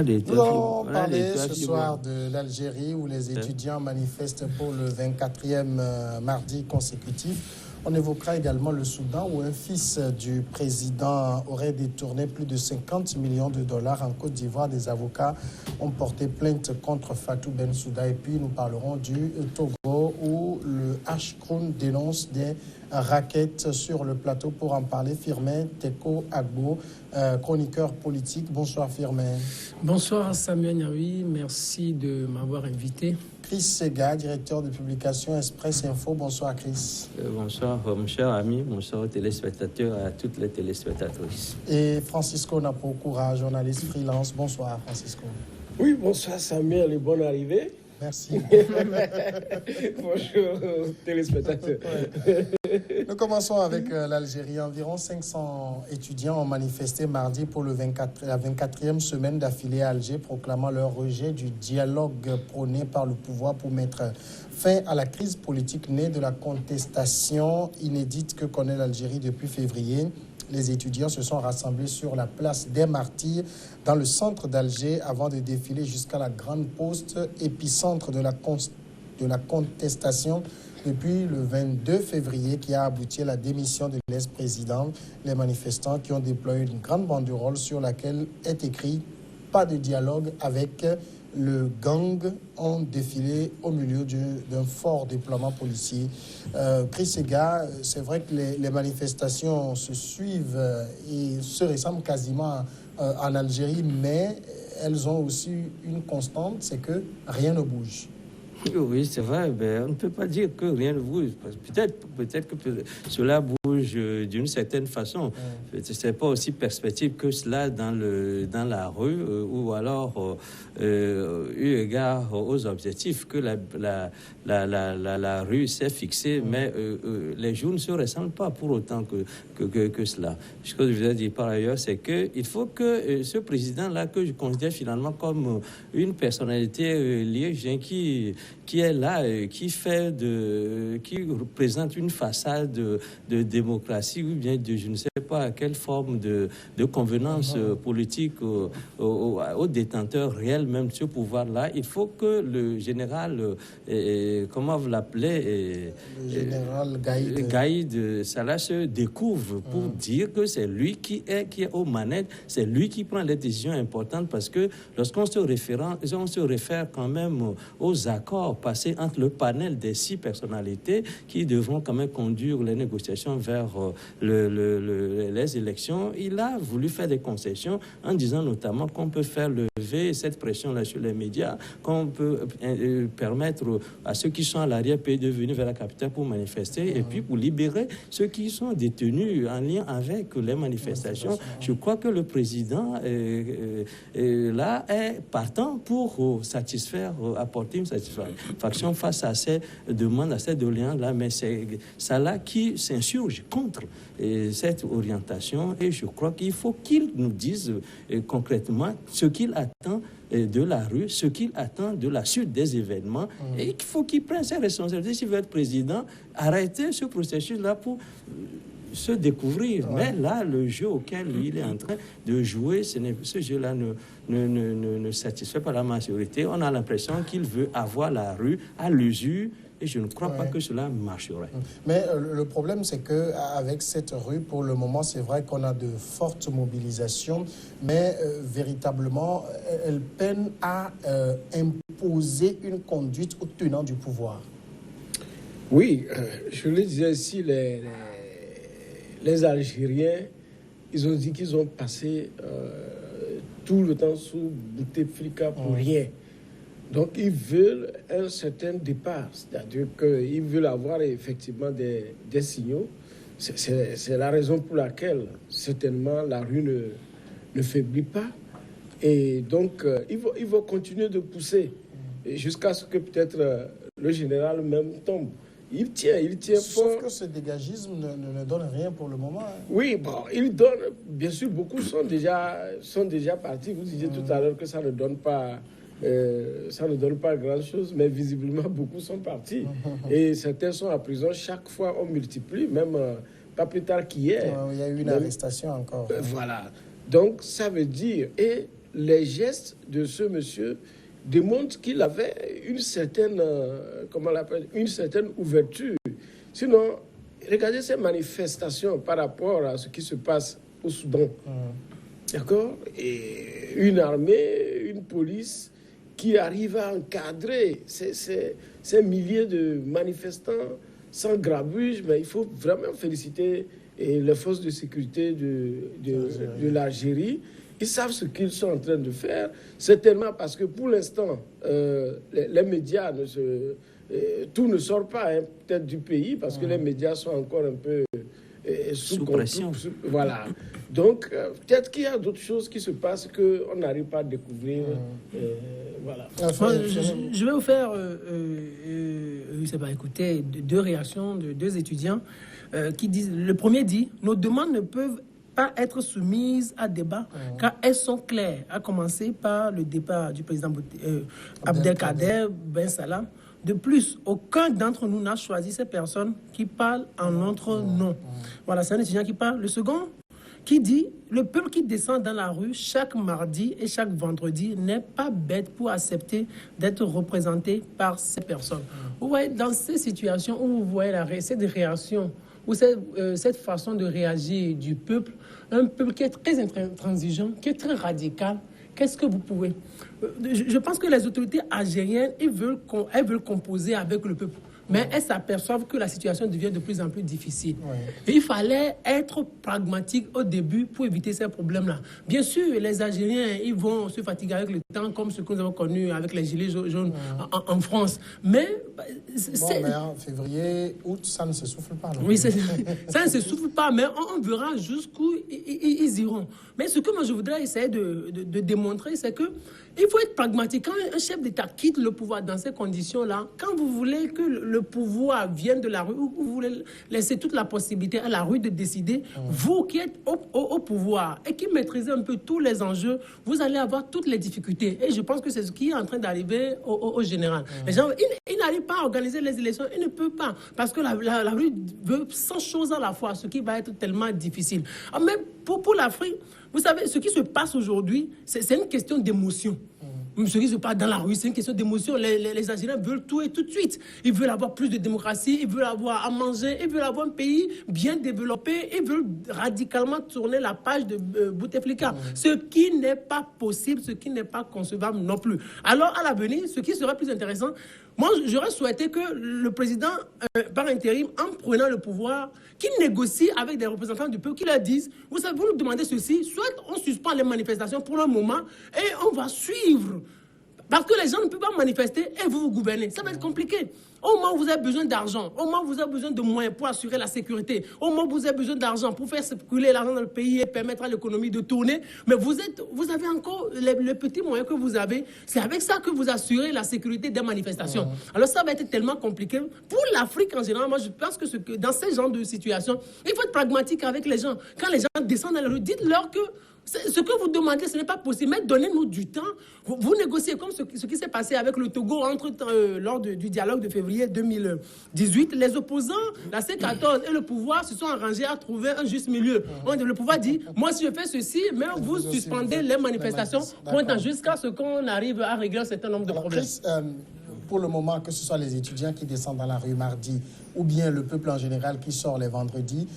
Nous allons parler ce soir de l'Algérie où les étudiants manifestent pour le 24e mardi consécutif. On évoquera également le Soudan où un fils du président aurait détourné plus de 50 millions de dollars en Côte d'Ivoire. Des avocats ont porté plainte contre Fatou Bensouda. Et puis nous parlerons du Togo où le H-Kroun dénonce des raquettes sur le plateau. Pour en parler, Firmin Teko Agbo, chroniqueur politique. Bonsoir Firmin. Bonsoir Samuel Niaoui, merci de m'avoir invité. Chris Sega, directeur de publication Express Info. Bonsoir Chris. Bonsoir mon cher ami, bonsoir aux téléspectateurs et à toutes les téléspectatrices. Et Francisco Naprokoura, journaliste freelance. Bonsoir Francisco. Oui, bonsoir Samuel et bonne arrivée. Merci. Bonjour téléspectateurs. Nous commençons avec l'Algérie. Environ 500 étudiants ont manifesté mardi pour la 24e semaine d'affilée à Alger, proclamant leur rejet du dialogue prôné par le pouvoir pour mettre fin à la crise politique née de la contestation inédite que connaît l'Algérie depuis février. Les étudiants se sont rassemblés sur la place des Martyrs dans le centre d'Alger avant de défiler jusqu'à la Grande Poste, épicentre de la contestation depuis le 22 février qui a abouti à la démission de l'ex-président. Les manifestants qui ont déployé une grande banderole sur laquelle est écrit « Pas de dialogue avec le gang » ont défilé au milieu d'un fort déploiement policier. Chris Sega, c'est vrai que les manifestations se suivent et se ressemblent quasiment en Algérie, mais elles ont aussi une constante, c'est que rien ne bouge. Oui, c'est vrai, mais on ne peut pas dire que rien ne bouge. Peut-être que cela bouge d'une certaine façon. Ce n'est pas aussi perspective que cela dans la rue ou alors eu égard aux objectifs que la rue s'est fixée, mais les jours ne se ressemblent pas pour autant que cela. Ce que je veux dire par ailleurs, c'est qu'il faut que ce président-là, que je considère finalement comme une personnalité liée, qui est là, qui représente une façade de démocratie ou bien de je ne sais pas quelle forme de convenance politique aux détenteurs réels même de ce pouvoir-là. Il faut que le général, comment vous l'appelez, le général Gaïd Salah se découvre pour dire que c'est lui qui est aux manettes, c'est lui qui prend les décisions importantes, parce que lorsqu'on se réfère quand même aux accords passés entre le panel des 6 personnalités qui devront quand même conduire les négociations vers les élections, il a voulu faire des concessions en disant notamment qu'on peut faire lever cette pression-là sur les médias, qu'on peut permettre à ceux qui sont à l'arrière-pays de venir vers la capitale pour manifester et puis pour libérer ceux qui sont détenus en lien avec les manifestations. Je crois que le président là est partant pour apporter une satisfaction face à ces demandes, à ces doléances-là, mais c'est ça là qui s'insurge contre cette orientation, et je crois qu'il faut qu'il nous dise concrètement ce qu'il attend de la rue, ce qu'il attend de la suite des événements, et il faut qu'il prenne ses responsabilités. S'il veut être président, arrêter ce processus-là pour se découvrir. Mais là, le jeu auquel il est en train de jouer, ce jeu-là ne satisfait pas la majorité. On a l'impression qu'il veut avoir la rue à l'usure, et je ne crois pas que cela marcherait. Mais le problème, c'est qu'avec cette rue, pour le moment, c'est vrai qu'on a de fortes mobilisations, mais véritablement, elle peine à imposer une conduite aux tenants du pouvoir. Oui, je le disais ici, les Algériens, ils ont dit qu'ils ont passé tout le temps sous Bouteflika pour rien. Donc, ils veulent un certain départ, c'est-à-dire qu'ils veulent avoir effectivement des signaux. C'est la raison pour laquelle, certainement, la rue ne faiblit pas. Et donc, ils vont continuer de pousser jusqu'à ce que peut-être le général même tombe. Il tient fort. Sauf que ce dégagisme ne donne rien pour le moment. Oui, bon, il donne, bien sûr, beaucoup sont déjà partis. Vous disiez tout à l'heure que ça ne donne pas grand-chose, mais visiblement, beaucoup sont partis. Et certains sont en prison. Chaque fois, on multiplie, même pas plus tard qu'hier. Il y a eu une arrestation encore. Voilà. Donc, ça veut dire... Et les gestes de ce monsieur démontrent qu'il avait une certaine, une certaine ouverture. Sinon, regardez ces manifestations par rapport à ce qui se passe au Soudan. D'accord? Et une armée, une police qui arrive à encadrer ces milliers de manifestants sans grabuge, mais il faut vraiment féliciter les forces de sécurité de l'Algérie. Ils savent ce qu'ils sont en train de faire, certainement parce que pour l'instant, les médias, tout ne sort pas peut-être du pays, parce que les médias sont encore un peu sous pression. Voilà. Donc, peut-être qu'il y a d'autres choses qui se passent qu'on n'arrive pas à découvrir. Voilà. Je vais vous faire, je sais pas, écouter deux réactions de deux étudiants qui disent, le premier dit, nos demandes ne peuvent pas être soumises à débat car elles sont claires, à commencer par le départ du président Abdelkader Ben Salah. De plus, aucun d'entre nous n'a choisi ces personnes qui parlent en notre nom. Voilà, c'est un étudiant qui parle. Le second, qui dit, le peuple qui descend dans la rue chaque mardi et chaque vendredi n'est pas bête pour accepter d'être représenté par ces personnes. Vous voyez, dans ces situations où vous voyez cette réaction, ou cette façon de réagir du peuple, un peuple qui est très intransigeant, qui est très radical, qu'est-ce que vous pouvez... Je pense que les autorités algériennes, elles veulent composer avec le peuple. Mais elles s'aperçoivent que la situation devient de plus en plus difficile. Et il fallait être pragmatique au début pour éviter ces problèmes-là. Bien sûr, les Algériens, ils vont se fatiguer avec le temps, comme ce que nous avons connu avec les gilets jaunes en France. Mais... mais en février, août, ça ne se souffle pas. Oui, ça ne se souffle pas, mais on verra jusqu'où ils iront. Mais ce que moi je voudrais essayer de démontrer, c'est que il faut être pragmatique. Quand un chef d'État quitte le pouvoir dans ces conditions-là, quand vous voulez que le pouvoir vienne de la rue, ou vous voulez laisser toute la possibilité à la rue de décider, vous qui êtes au pouvoir et qui maîtrisez un peu tous les enjeux, vous allez avoir toutes les difficultés. Et je pense que c'est ce qui est en train d'arriver au général. Les gens, ils n'arrivent pas à organiser les élections, ils ne peuvent pas, parce que la rue veut 100 choses à la fois, ce qui va être tellement difficile. Même pour l'Afrique, vous savez, ce qui se passe aujourd'hui, c'est une question d'émotion. Ce qui se passe dans la rue, c'est une question d'émotion. Les Algériens veulent tout et tout de suite. Ils veulent avoir plus de démocratie, ils veulent avoir à manger, ils veulent avoir un pays bien développé, ils veulent radicalement tourner la page de Bouteflika. Ce qui n'est pas possible, ce qui n'est pas concevable non plus. Alors, à l'avenir, ce qui serait plus intéressant, moi, j'aurais souhaité que le président, par intérim, en prenant le pouvoir, qu'il négocie avec des représentants du peuple, qui leur disent, vous savez, vous nous demandez ceci, soit on suspend les manifestations pour un moment et on va suivre. Parce que les gens ne peuvent pas manifester et vous gouvernez. Ça va être compliqué. Au moment où vous avez besoin d'argent, au moment où vous avez besoin de moyens pour assurer la sécurité, au moment où vous avez besoin d'argent pour faire circuler l'argent dans le pays et permettre à l'économie de tourner, mais vous avez encore les petits moyens que vous avez. C'est avec ça que vous assurez la sécurité des manifestations. Alors ça va être tellement compliqué. Pour l'Afrique en général, moi je pense que dans ce genre de situation, il faut être pragmatique avec les gens. Quand les gens descendent dans la rue, dites-leur que ce que vous demandez, ce n'est pas possible. Mais donnez-nous du temps. Vous négociez comme ce qui s'est passé avec le Togo lors du dialogue de février 2018. Les opposants, la C14 et le pouvoir se sont arrangés à trouver un juste milieu. Le pouvoir dit, moi si je fais ceci, mais vous suspendez les manifestations jusqu'à ce qu'on arrive à régler un certain nombre de problèmes. Pour le moment, que ce soit les étudiants qui descendent dans la rue mardi ou bien le peuple en général qui sort les vendredis,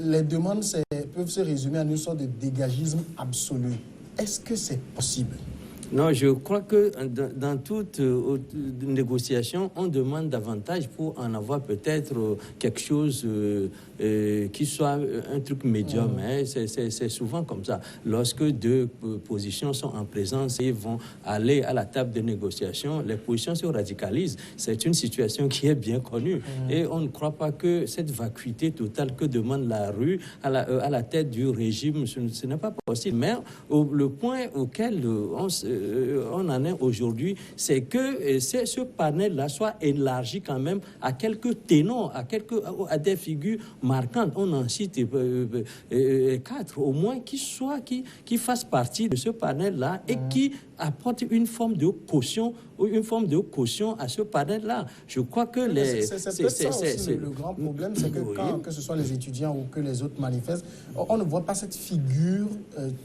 les demandes peuvent se résumer en une sorte de dégagisme absolu. Est-ce que c'est possible? Non, je crois que dans toute négociation, on demande davantage pour en avoir peut-être quelque chose qui soit un truc médium. C'est souvent comme ça. Lorsque deux positions sont en présence et vont aller à la table de négociation, les positions se radicalisent. C'est une situation qui est bien connue. Et on ne croit pas que cette vacuité totale que demande la rue à la tête du régime, ce n'est pas possible. Mais le point auquel on en est aujourd'hui, c'est que ce panel-là soit élargi quand même à quelques ténors, à des figures marquantes. On en cite 4 au moins qui fassent partie de ce panel-là et qui apporte une forme de caution à ce panel-là. Je crois que c'est peut-être ça aussi le grand problème, c'est que quand que ce soit les étudiants ou que les autres manifestent, on ne voit pas cette figure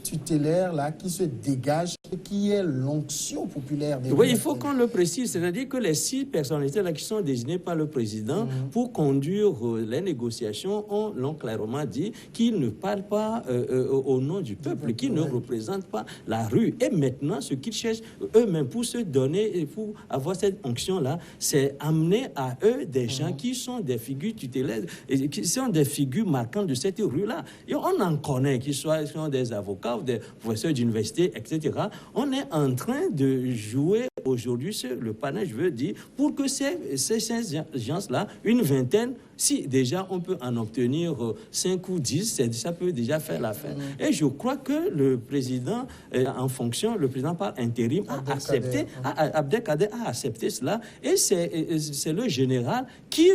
tutélaire-là qui se dégage et qui est l'onction populaire. Oui, il faut qu'on le précise, c'est-à-dire que les 6 personnalités-là qui sont désignées par le président pour conduire les négociations l'ont clairement dit qu'ils ne parlent pas au nom du peuple, qu'ils ne représentent pas la rue. Et maintenant, ce qu'ils cherchent eux-mêmes pour se donner et pour avoir cette onction-là, c'est amener à eux des gens qui sont des figures tutélaires, et qui sont des figures marquantes de cette rue-là. Et on en connaît, qu'ils sont des avocats ou des professeurs d'université, etc. On est en train de jouer aujourd'hui le panel, je veux dire, pour que ces gens-là, une vingtaine, si déjà on peut en obtenir 5 ou 10, ça peut déjà faire l'affaire. Et je crois que le président en fonction, le président par intérim Abdelkader a accepté cela. Et c'est le général qui,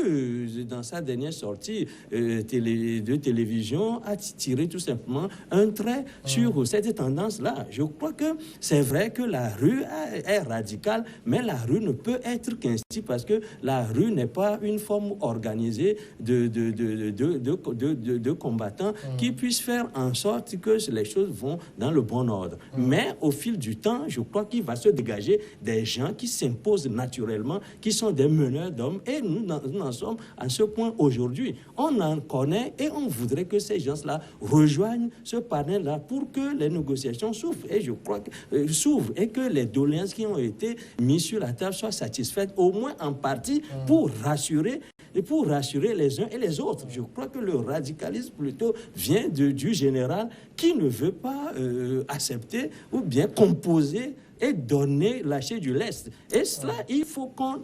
dans sa dernière sortie de télévision, a tiré tout simplement un trait sur cette tendance-là. Je crois que c'est vrai que la rue est radicale, mais la rue ne peut être qu'ainsi parce que la rue n'est pas une forme organisée de combattants qui puissent faire en sorte que les choses vont dans le bon ordre. Mais au fil du temps, je crois qu'il va se dégager des gens qui s'imposent naturellement, qui sont des meneurs d'hommes, et nous en sommes à ce point aujourd'hui. On en connaît et on voudrait que ces gens-là rejoignent ce panel-là pour que les négociations s'ouvrent. Et je crois que s'ouvrent et que les doléances qui ont été mises sur la table soient satisfaites, au moins en partie, pour rassurer les uns et les autres. Je crois que le radicalisme plutôt vient du général qui ne veut pas accepter ou bien composer et lâcher du lest. Et cela, il faut qu'on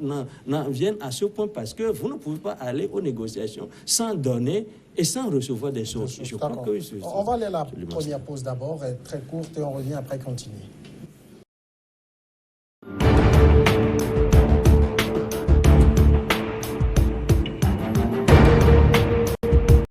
en vienne à ce point parce que vous ne pouvez pas aller aux négociations sans donner et sans recevoir des choses. Je crois que on va aller à la première pause d'abord, très courte, et on revient après continuer.